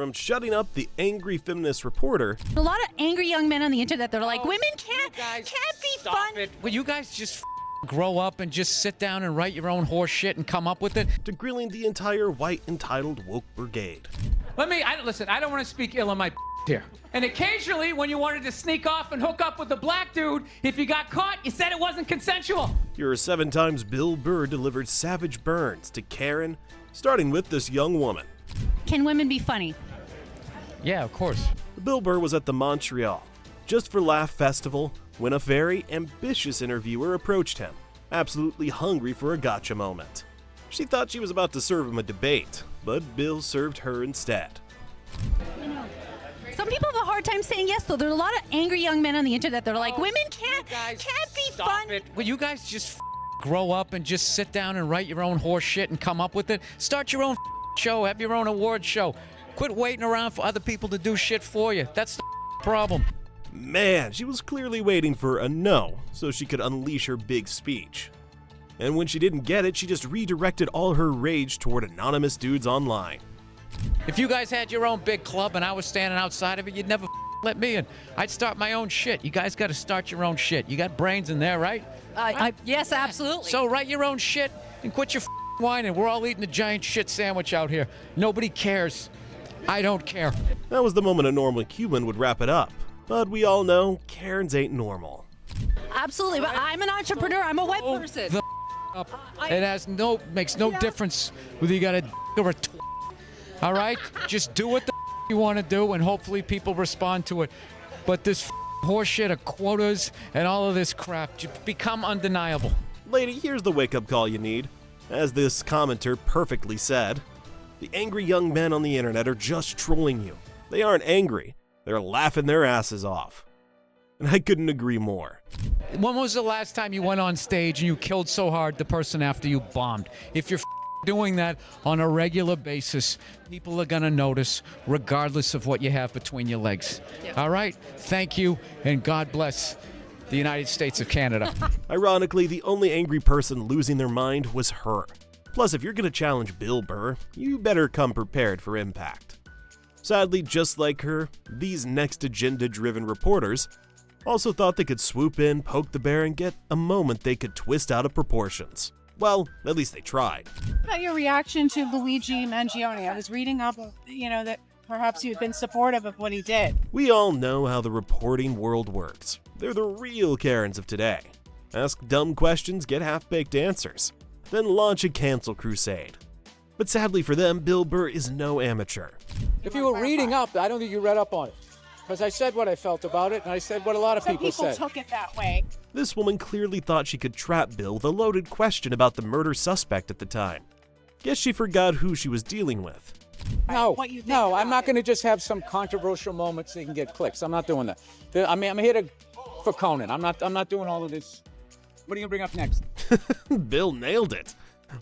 From shutting up the angry feminist reporter, a lot of angry young men on the internet, they're like, women can't be fun. Will you guys just grow up and just sit down and write your own horse shit and come up with it? to grilling the entire white entitled woke brigade. Listen, I don't want to speak ill of my here. And occasionally, when you wanted to sneak off and hook up with a black dude, if you got caught, you said it wasn't consensual. Your 7 times Bill Burr delivered savage burns to Karen, starting with this young woman. Can women be funny? Yeah, of course. Bill Burr was at the Montreal Just for Laugh festival when a very ambitious interviewer approached him, absolutely hungry for a gotcha moment. She thought she was about to serve him a debate, but Bill served her instead. Some people have a hard time saying yes, though. There's a lot of angry young men on the internet. They're like, women can't be fun. Will you guys just grow up and just sit down and write your own horse shit and come up with it? Start your own show, have your own award show. Quit waiting around for other people to do shit for you. That's the problem. Man, she was clearly waiting for a no so she could unleash her big speech. And when she didn't get it, she just redirected all her rage toward anonymous dudes online. If you guys had your own big club and I was standing outside of it, you'd never let me in. I'd start my own shit. You guys got to start your own shit. You got brains in there, right? Yes, absolutely. So write your own shit and quit your whining. We're all eating a giant shit sandwich out here. Nobody cares. I don't care. That was the moment a normal human would wrap it up. But we all know Karens ain't normal. Absolutely, but I'm an entrepreneur. I'm a white person. It makes no difference whether you got a or a all right? Just do what the you want to do, and hopefully people respond to it. But this horseshit of quotas and all of this crap just become undeniable. Lady, here's the wake-up call you need. As this commenter perfectly said, the angry young men on the internet are just trolling you. They aren't angry. They're laughing their asses off. And I couldn't agree more. When was the last time you went on stage and you killed so hard the person after you bombed? If you're doing that on a regular basis, people are going to notice regardless of what you have between your legs. Yep. All right? Thank you, and God bless the United States of Canada. Ironically, the only angry person losing their mind was her. Plus, if you're going to challenge Bill Burr, you better come prepared for impact. Sadly, just like her, these next agenda-driven reporters also thought they could swoop in, poke the bear, and get a moment they could twist out of proportions. Well, at least they tried. About your reaction to Luigi Mangione? I was reading up, that perhaps you'd been supportive of what he did. We all know how the reporting world works. They're the real Karens of today. Ask dumb questions, get half-baked answers, then launch a cancel crusade. But sadly for them, Bill Burr is no amateur. If you were reading up, I don't think you read up on it. Because I said what I felt about it, and I said what a lot of people said. Some people took it that way. This woman clearly thought she could trap Bill with a loaded question about the murder suspect at the time. Guess she forgot who she was dealing with. No, I'm not going to just have some controversial moments so you can get clicks. I'm not doing that. I'm here for Conan. I'm not doing all of this. What are you going to bring up next? Bill nailed it.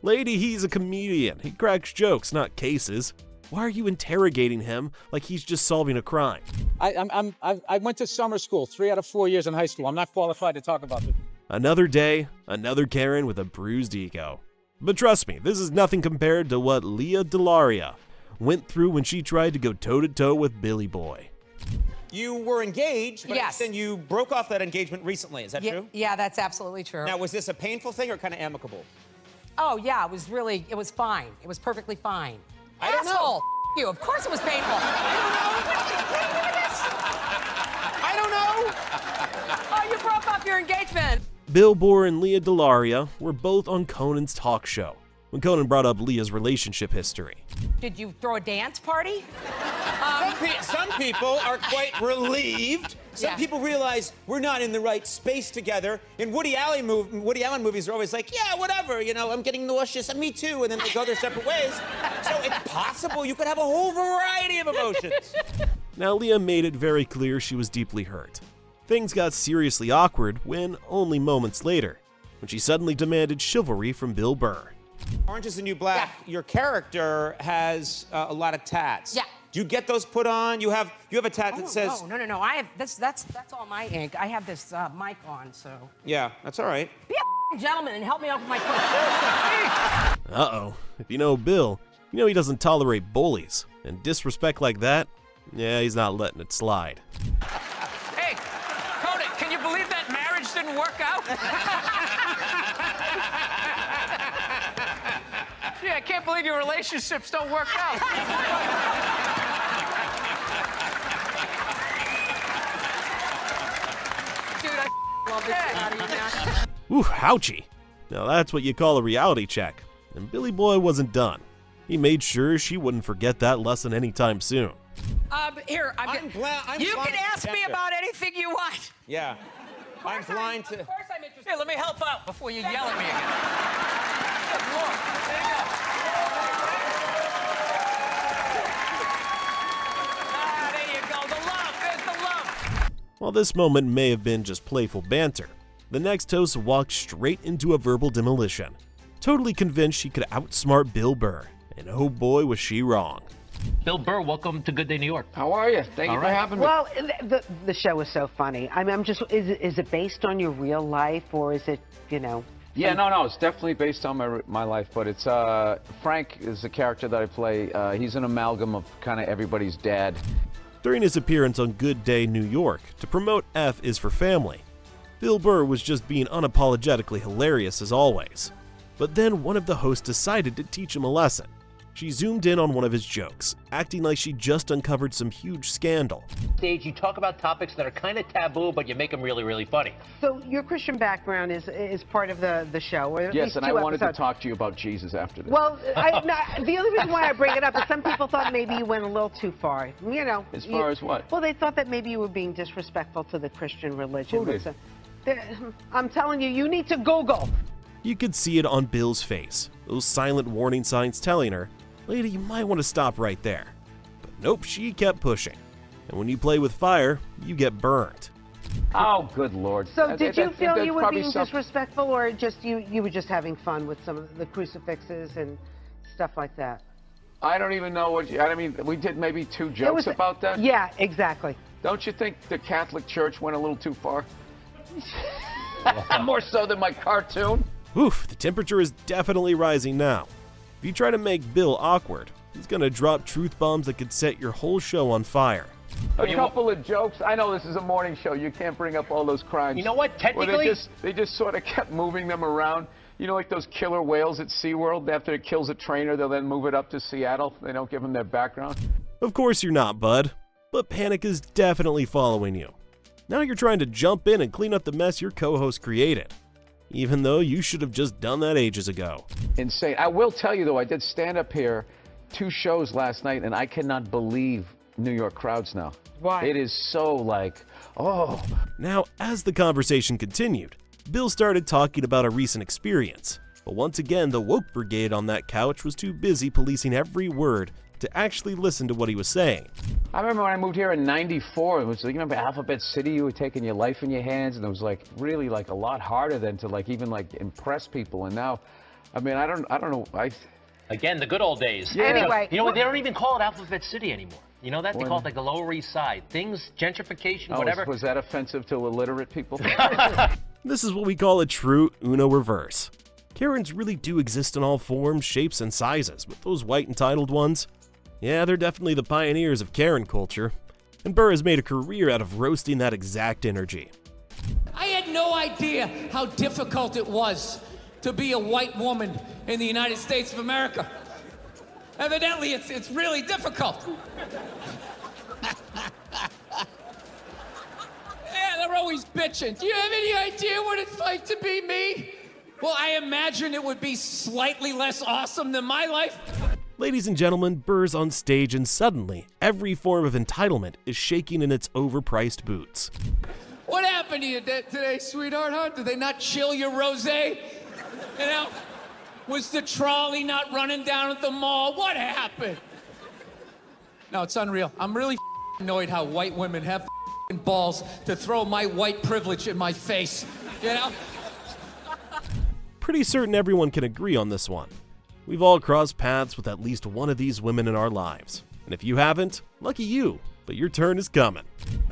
Lady, he's a comedian. He cracks jokes, not cases. Why are you interrogating him like he's just solving a crime? I went to summer school 3 out of 4 years in high school. I'm not qualified to talk about this. Another day, another Karen with a bruised ego. But trust me, this is nothing compared to what Leah Delaria went through when she tried to go toe-to-toe with Billy Boy. You were engaged, but Yes. then you broke off that engagement recently. Is that true? Yeah, that's absolutely true. Now, was this a painful thing or kind of amicable? Oh, yeah, it was fine. It was perfectly fine. I don't know. Asshole, you. Of course it was painful. I don't know. Oh, you broke off your engagement. Bill Burr and Leah Delaria were both on Conan's talk show when Conan brought up Leah's relationship history. Did you throw a dance party? Some people are quite relieved. Some Yeah. people realize we're not in the right space together. In Woody Allen movies are always like, yeah, whatever, I'm getting nauseous, and me too, and then they go their separate ways. So it's possible you could have a whole variety of emotions. Now, Leah made it very clear she was deeply hurt. Things got seriously awkward when, only moments later, when she suddenly demanded chivalry from Bill Burr. Orange is the New Black. Yeah. Your character has a lot of tats. Yeah. Do you get those put on? You have a tat that says. No. I have that's all my ink. I have this mic on, so. Yeah, that's all right. Be a gentleman and help me out with my question. Uh-oh. If you know Bill, you know he doesn't tolerate bullies. And disrespect like that, yeah, he's not letting it slide. Hey, Conan, can you believe that marriage didn't work out? Yeah, I can't believe your relationships don't work out. Dude, I love this shit out of you now. Ooh, ouchie. Now that's what you call a reality check. And Billy Boy wasn't done. He made sure she wouldn't forget that lesson anytime soon. Here, you can ask me about anything you want. Yeah. I'm blind to. Of course I'm interested. Here, let me help out before you yell at me again. Good Lord. There you go. Ah, there you go. The love. There's the love. While this moment may have been just playful banter, the next host walked straight into a verbal demolition, totally convinced she could outsmart Bill Burr. And oh boy, was she wrong. Bill Burr, welcome to Good Day New York. How are you? Thank you for having me. Well, the show is so funny. I'm just, is it based on your real life or is it, Yeah, no, it's definitely based on my life, but it's Frank is the character that I play. He's an amalgam of kind of everybody's dad. During his appearance on Good Day New York to promote F is for Family, Bill Burr was just being unapologetically hilarious as always. But then one of the hosts decided to teach him a lesson. She zoomed in on one of his jokes, acting like she just uncovered some huge scandal. Stage, you talk about topics that are kind of taboo, but you make them really, really funny. So your Christian background is part of the show, or at Yes, least and two I wanted to episodes. talk to you about Jesus after this. Well, the only reason why I bring it up is some people thought maybe you went a little too far. As far as what? Well, they thought that maybe you were being disrespectful to the Christian religion. Who did? So, I'm telling you, you need to Google. You could see it on Bill's face, those silent warning signs telling her, "Lady, you might want to stop right there." But nope, she kept pushing. And when you play with fire, you get burnt. Oh, good Lord. So did you feel that's you were probably being disrespectful, or just you were just having fun with some of the crucifixes and stuff like that? I don't even know what I mean, we did maybe 2 jokes about that. Yeah, exactly. Don't you think the Catholic Church went a little too far? More so than my cartoon? Oof, the temperature is definitely rising now. If you try to make Bill awkward, he's gonna drop truth bombs that could set your whole show on fire. A couple of jokes. I know this is a morning show. You can't bring up all those crimes. You know what? Where Technically, they just sort of kept moving them around. You know, like those killer whales at SeaWorld. After it kills a trainer, they'll then move it up to Seattle. They don't give them their background. Of course you're not, bud. But panic is definitely following you. Now you're trying to jump in and clean up the mess your co-host created. Even though you should have just done that ages ago. Insane. I will tell you, though, I did stand up here 2 shows last night, and I cannot believe New York crowds now. Why? It is so like, oh. Now, as the conversation continued, Bill started talking about a recent experience. But once again, the woke brigade on that couch was too busy policing every word to actually listen to what he was saying. I remember when I moved here in '94, it was like, you remember Alphabet City, you were taking your life in your hands, and it was like really like a lot harder than to like even like impress people. And now, I mean, I don't know. again, the good old days. Yeah. Anyway, You know what? They don't even call it Alphabet City anymore. You know that? They call it like the Lower East Side. Things, gentrification, whatever. Was that offensive to illiterate people? This is what we call a true Uno reverse. Karens really do exist in all forms, shapes, and sizes, but those white entitled ones, yeah, they're definitely the pioneers of Karen culture. And Burr has made a career out of roasting that exact energy. I had no idea how difficult it was to be a white woman in the United States of America. Evidently, it's really difficult. Yeah, they're always bitching. Do you have any idea what it's like to be me? Well, I imagine it would be slightly less awesome than my life. Ladies and gentlemen, Burr's on stage and suddenly, every form of entitlement is shaking in its overpriced boots. What happened to you today, sweetheart, huh? Did they not chill your rosé? You know? Was the trolley not running down at the mall? What happened? No, it's unreal. I'm really annoyed how white women have balls to throw my white privilege in my face, you know? Pretty certain everyone can agree on this one. We've all crossed paths with at least one of these women in our lives. And if you haven't, lucky you, but your turn is coming.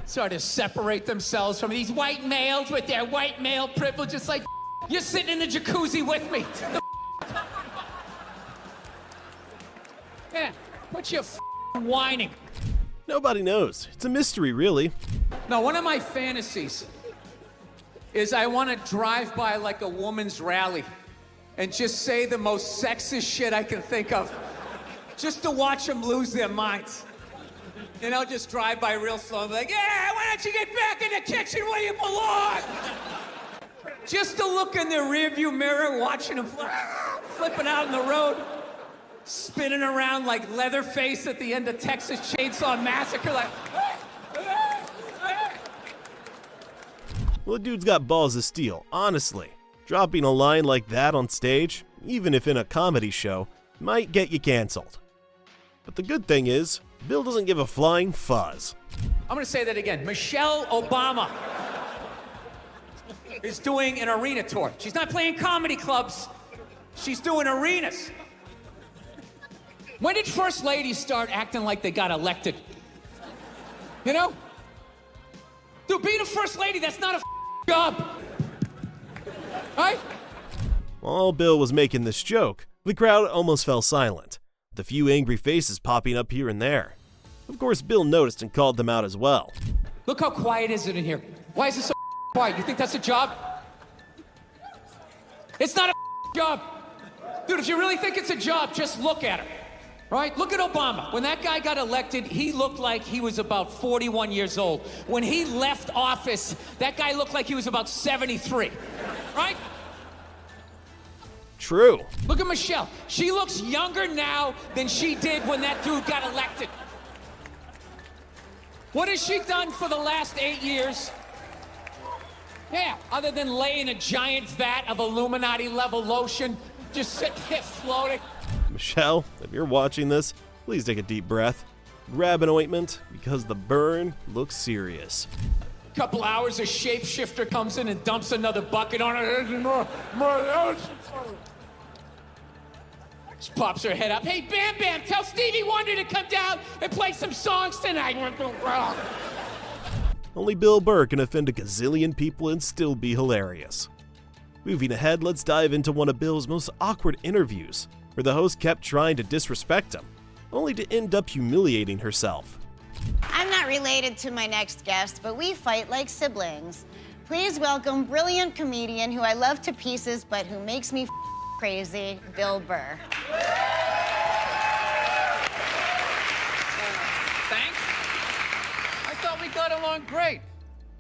Sort of separate themselves from these white males with their white male privilege. It's like, you're sitting in the jacuzzi with me. Yeah, put your whining. Nobody knows. It's a mystery, really. Now, one of my fantasies is I want to drive by like a woman's rally and just say the most sexist shit I can think of, just to watch them lose their minds. You know, just drive by real slow and be like, yeah, why don't you get back in the kitchen where you belong? Just to look in their rearview mirror, watching them flipping out in the road, spinning around like Leatherface at the end of Texas Chainsaw Massacre, like. Well, the dude's got balls of steel, honestly. Dropping a line like that on stage, even if in a comedy show, might get you canceled. But the good thing is, Bill doesn't give a flying fuzz. I'm gonna say that again. Michelle Obama is doing an arena tour. She's not playing comedy clubs. She's doing arenas. When did first ladies start acting like they got elected? You know? Dude, being a first lady, that's not a job. Right? While Bill was making this joke, the crowd almost fell silent, with a few angry faces popping up here and there. Of course, Bill noticed and called them out as well. Look how quiet is it in here. Why is it so quiet? You think that's a job? It's not a job. Dude, if you really think it's a job, just look at it. Right? Look at Obama. When that guy got elected, he looked like he was about 41 years old. When he left office, that guy looked like he was about 73. Right? True. Look at Michelle. She looks younger now than she did when that dude got elected. What has she done for the last 8 years? Yeah, other than laying a giant vat of Illuminati-level lotion, just sitting there floating. Michelle, if you're watching this, please take a deep breath. Grab an ointment, because the burn looks serious. Couple hours, a shapeshifter comes in and dumps another bucket on her. She pops her head up. Hey, Bam Bam, tell Stevie Wonder to come down and play some songs tonight. Only Bill Burr can offend a gazillion people and still be hilarious. Moving ahead, let's dive into one of Bill's most awkward interviews, where the host kept trying to disrespect him, only to end up humiliating herself. I'm not related to my next guest, but we fight like siblings. Please welcome brilliant comedian who I love to pieces, but who makes me crazy, Bill Burr. Thanks. I thought we got along great.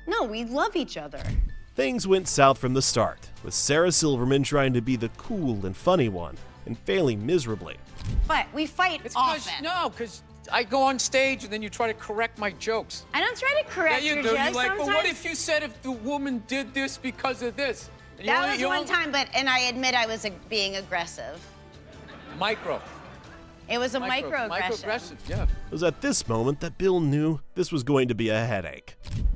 No, we love each other. Things went south from the start, with Sarah Silverman trying to be the cool and funny one, and failing miserably. But we fight often. Because I go on stage and then you try to correct my jokes. I don't try to correct yeah, you your do. jokes. You're like, sometimes. but what if you said if the woman did this because of this? And That was one time, and I admit I was being aggressive. Micro. It was a microaggression. Microaggressive, yeah. It was at this moment that Bill knew this was going to be a headache.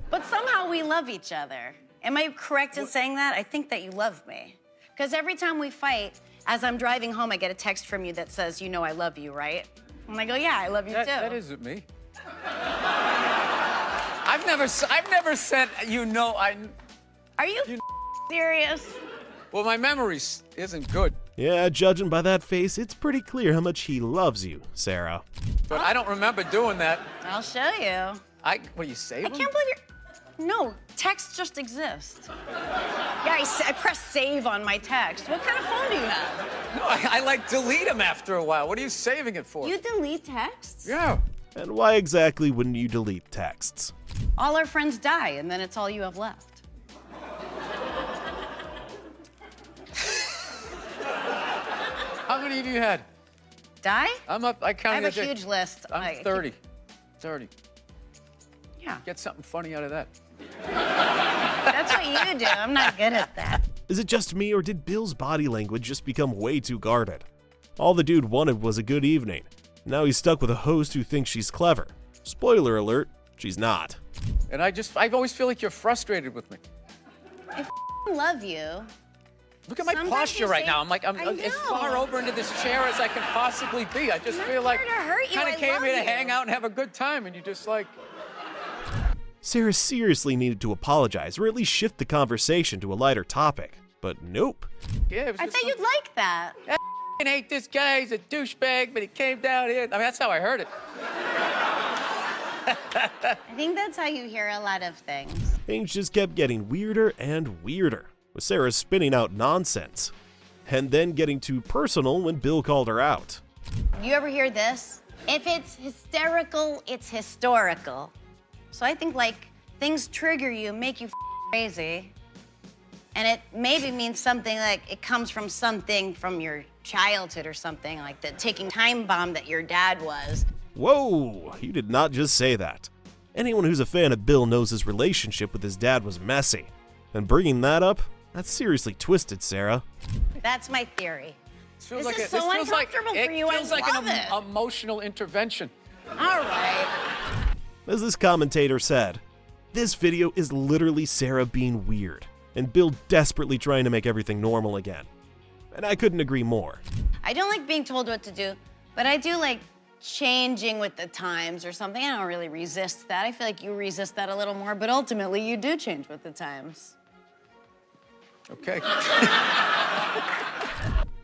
But somehow we love each other. Am I correct in saying that? I think that you love me. Because every time we fight, as I'm driving home, I get a text from you that says, you know I love you, right? And I go, yeah, I love you too. That isn't me. I've never said, you know, Are you serious? Well, my memory isn't good. Yeah, judging by that face, it's pretty clear how much he loves you, Sarah. But I don't remember doing that. I'll show you. What, you saved I can't believe you're... No, texts just exist. Yeah, I press save on my text. What kind of phone do you have? No, I like delete them after a while. What are you saving it for? You delete texts? Yeah. And why exactly wouldn't you delete texts? All our friends die, and then it's all you have left. How many of you had? Die? I'm up. I counted. I have a huge list. I'm 30. 30. Yeah. Get something funny out of that. That's what you do. I'm not good at that. Is it just me, or did Bill's body language just become way too guarded? All the dude wanted was a good evening. Now he's stuck with a host who thinks she's clever. Spoiler alert, she's not. And I always feel like you're frustrated with me. I love you. Look at my Sometimes posture you right say- now. I'm like, I'm I as know. far over into this chair as I can possibly be. I just I'm feel not like here to hurt you. kind I of came love here to you. hang out and have a good time, and you just like. Sarah seriously needed to apologize, or at least shift the conversation to a lighter topic. But nope. Yeah, it was I just thought you'd like that. hate this guy. He's a douchebag, but he came down here. I mean, that's how I heard it. I think that's how you hear a lot of things. Things just kept getting weirder and weirder, with Sarah spinning out nonsense, and then getting too personal when Bill called her out. You ever hear this? If it's hysterical, it's historical. So I think, like, things trigger you, make you crazy. And it maybe means something like it comes from something from your childhood or something, like the ticking time bomb that your dad was. Whoa, you did not just say that. Anyone who's a fan of Bill knows his relationship with his dad was messy. And bringing that up, that's seriously twisted, Sarah. That's my theory. This is so uncomfortable for you. It feels like love it. an emotional intervention. All right. As this commentator said, this video is literally Sarah being weird, and Bill desperately trying to make everything normal again. And I couldn't agree more. I don't like being told what to do, but I do like changing with the times or something. I don't really resist that. I feel like you resist that a little more, but ultimately you do change with the times. Okay.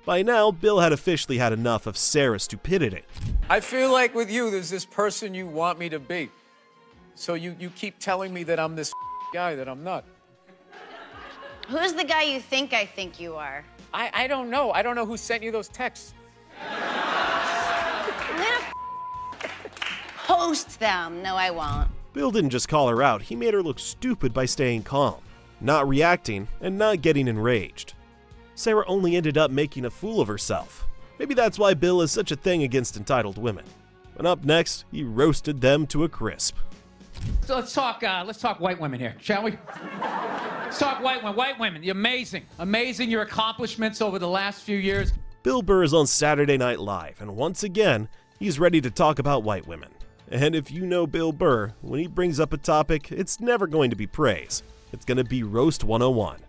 By now, Bill had officially had enough of Sarah's stupidity. I feel like with you, there's this person you want me to be. So you keep telling me that I'm this guy that I'm not. Who's the guy you think I think you are? I don't know. I don't know who sent you those texts. I'm gonna post them. No, I won't. Bill didn't just call her out, he made her look stupid by staying calm, not reacting, and not getting enraged. Sarah only ended up making a fool of herself. Maybe that's why Bill is such a thing against entitled women. And up next, he roasted them to a crisp. So let's talk white women here, shall we? Let's talk white women. White women, you're amazing. Amazing your accomplishments over the last few years. Bill Burr is on Saturday Night Live, and once again, he's ready to talk about white women. And if you know Bill Burr, when he brings up a topic, it's never going to be praise. It's going to be Roast 101.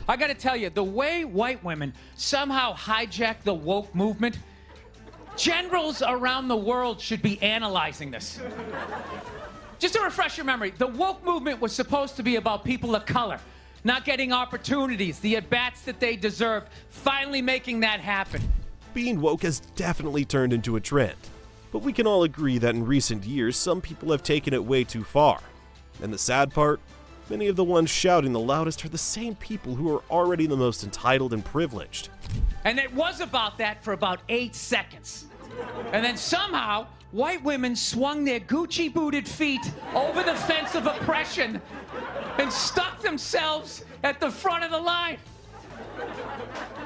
I gotta tell you, the way white women somehow hijack the woke movement, generals around the world should be analyzing this. Just to refresh your memory, the woke movement was supposed to be about people of color, not getting opportunities, the at-bats that they deserve, finally making that happen. Being woke has definitely turned into a trend, but we can all agree that in recent years, some people have taken it way too far. And the sad part? Many of the ones shouting the loudest are the same people who are already the most entitled and privileged. And it was about that for about 8 seconds. And then somehow, white women swung their Gucci-booted feet over the fence of oppression and stuck themselves at the front of the line.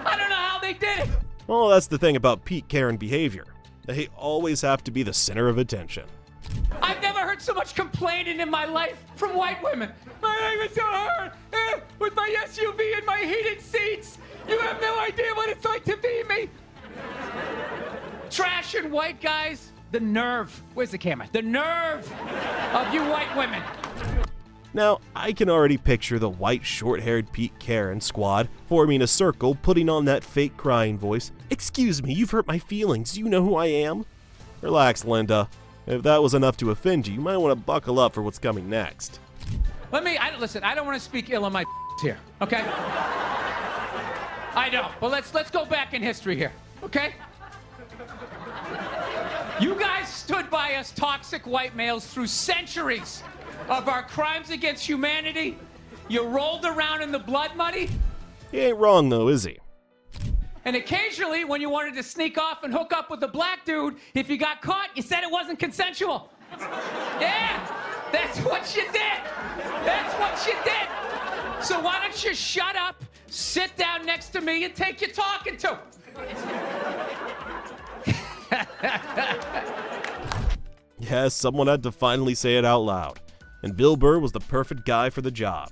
I don't know how they did it. Well, that's the thing about peak Karen behavior. They always have to be the center of attention. I've never heard so much complaining in my life from white women. My life is so hard with my SUV and my heated seats. You have no idea what it's like to be me. Trash and white guys, the nerve. Where's the camera? The nerve of you white women. Now, I can already picture the white short-haired Pete Karen squad forming a circle, putting on that fake crying voice. Excuse me, you've hurt my feelings. You know who I am? Relax, Linda. If that was enough to offend you, you might want to buckle up for what's coming next. Listen, I don't want to speak ill of my here, okay? I don't, but let's go back in history here, okay? You guys stood by us toxic white males through centuries of our crimes against humanity. You rolled around in the blood money. He ain't wrong though, is he? And occasionally, when you wanted to sneak off and hook up with a black dude, if you got caught, you said it wasn't consensual. Yeah, that's what you did. That's what you did. So why don't you shut up, sit down next to me, and take your talking to? Yes, someone had to finally say it out loud. And Bill Burr was the perfect guy for the job.